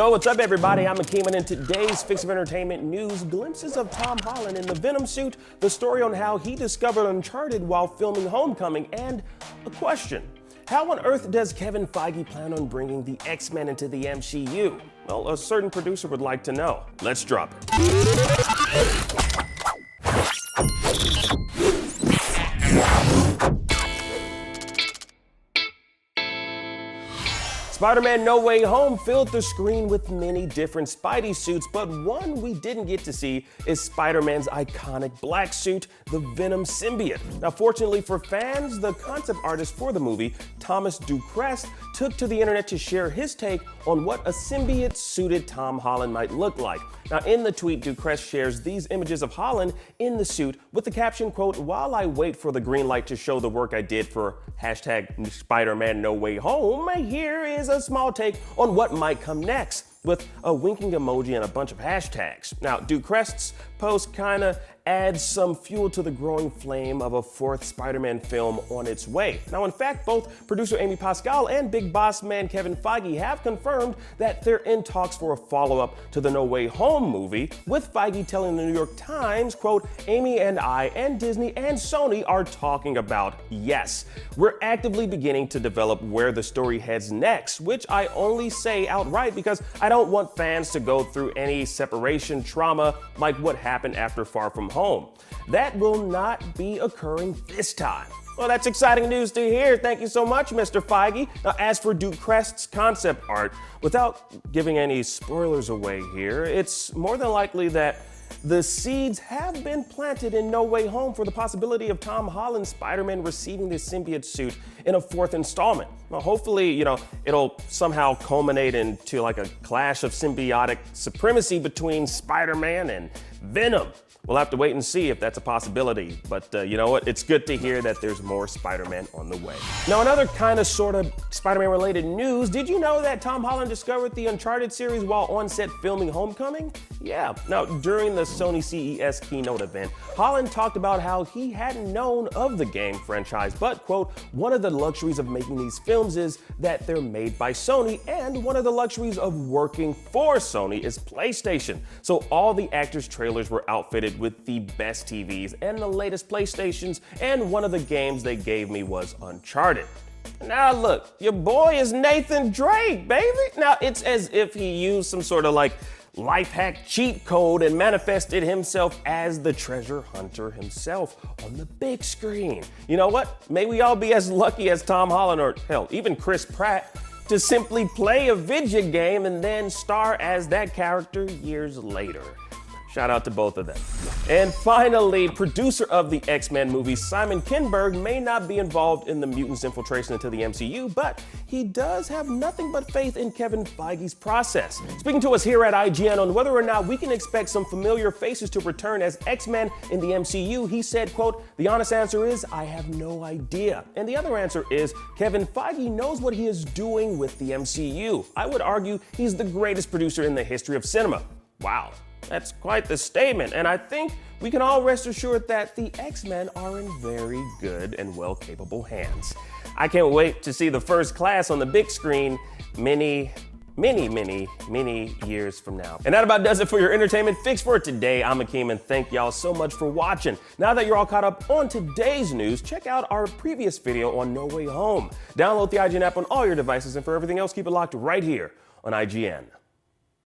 Yo, what's up everybody? I'm Akeem, and today's Fix of Entertainment news, glimpses of Tom Holland in the Venom Suit, the story on how he discovered Uncharted while filming Homecoming, and a question. How on earth does Kevin Feige plan on bringing the X-Men into the MCU? Well, a certain producer would like to know. Let's drop it. Spider-Man No Way Home filled the screen with many different Spidey suits, but one we didn't get to see is Spider-Man's iconic black suit, the Venom symbiote. Now, fortunately for fans, the concept artist for the movie, Thomas Crest, took to the internet to share his take on what a symbiote-suited Tom Holland might look like. Now, in the tweet, Crest shares these images of Holland in the suit with the caption, quote, "While I wait for the green light to show the work I did for hashtag Spider-Man No Way Home, here is a small take on what might come next," with a winking emoji and a bunch of hashtags. Now, Crest's post kinda adds some fuel to the growing flame of a fourth Spider-Man film on its way. Now, in fact, both producer Amy Pascal and big boss man Kevin Feige have confirmed that they're in talks for a follow-up to the No Way Home movie, with Feige telling the New York Times, quote, "Amy and I and Disney and Sony are talking about, yes, we're actively beginning to develop where the story heads next," which I only say outright because I don't want fans to go through any separation trauma like what happened after Far From Home. That will not be occurring this time. Well, that's exciting news to hear. Thank you so much, Mr. Feige. Now, as for Crest's concept art, without giving any spoilers away here, it's more than likely that the seeds have been planted in No Way Home for the possibility of Tom Holland's Spider-Man receiving the symbiote suit in a fourth installment. Well, hopefully, it'll somehow culminate into like a clash of symbiotic supremacy between Spider-Man and Venom. We'll have to wait and see if that's a possibility, but you know what? It's good to hear that there's more Spider-Man on the way. Now, another kind of sort of Spider-Man related news, did you know that Tom Holland discovered the Uncharted series while on set filming Homecoming? Yeah. Now, during the Sony CES keynote event, Holland talked about how he hadn't known of the game franchise, but, quote, "One of the luxuries of making these films is that they're made by Sony, and one of the luxuries of working for Sony is PlayStation. So all the actors' trailers were outfitted with the best TVs and the latest PlayStations, and one of the games they gave me was Uncharted." Now look, your boy is Nathan Drake, baby. Now it's as if he used some sort of like life hack cheat code and manifested himself as the treasure hunter himself on the big screen. You know what? May we all be as lucky as Tom Holland, or hell, even Chris Pratt, to simply play a video game and then star as that character years later. Shout out to both of them. And finally, producer of the X-Men movie, Simon Kinberg, may not be involved in the mutants' infiltration into the MCU, but he does have nothing but faith in Kevin Feige's process. Speaking to us here at IGN on whether or not we can expect some familiar faces to return as X-Men in the MCU, he said, quote, "The honest answer is, I have no idea. And the other answer is, Kevin Feige knows what he is doing with the MCU. I would argue he's the greatest producer in the history of cinema." Wow. That's quite the statement, and I think we can all rest assured that the X-Men are in very good and well-capable hands. I can't wait to see the first class on the big screen many years from now. And that about does it for your entertainment fix for today. I'm Akeem, and thank y'all so much for watching. Now that you're all caught up on today's news, check out our previous video on No Way Home. Download the IGN app on all your devices, and for everything else, keep it locked right here on IGN.